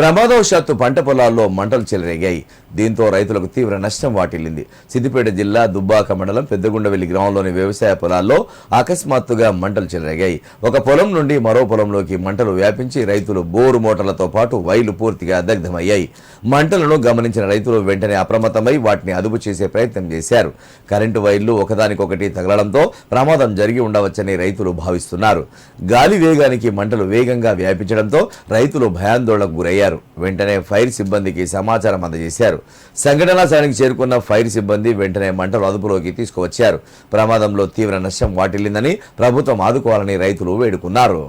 ప్రమాదవశాత్తు పంట పొలాల్లో మంటలు చెలరేగాయి. దీంతో రైతులకు తీవ్ర నష్టం వాటిల్లింది. సిద్దిపేట జిల్లా దుబ్బాక మండలం పెద్దగుండవెల్లి గ్రామంలోని వ్యవసాయ పొలాల్లో అకస్మాత్తుగా మంటలు చెలరేగాయి. ఒక పొలం నుండి మరో పొలంలోకి మంటలు వ్యాపించి రైతులు బోరు మోటార్లతో పాటు వైర్లు పూర్తిగా దగ్ధమయ్యాయి. మంటలను గమనించిన రైతులు వెంటనే అప్రమత్తమై వాటిని అదుపు చేసే ప్రయత్నం చేశారు. కరెంటు వైర్లు ఒకదానికొకటి తగలడంతో ప్రమాదం జరిగి ఉండవచ్చని రైతులు భావిస్తున్నారు. గాలి వేగానికి మంటలు వేగంగా వ్యాపించడంతో రైతులు భయాందోళనకు గురయ్యారు. వెంటనే ఫైర్ సిబ్బందికి సమాచారం అందజేశారు. సంఘటనా స్థలానికి చేరుకున్న ఫైర్ సిబ్బంది వెంటనే మంటలు అదుపులోకి తీసుకువచ్చారు. ప్రమాదంలో తీవ్ర నష్టం వాటిల్లిందని ప్రభుత్వం ఆదుకోవాలని రైతులు వేడుకున్నారు.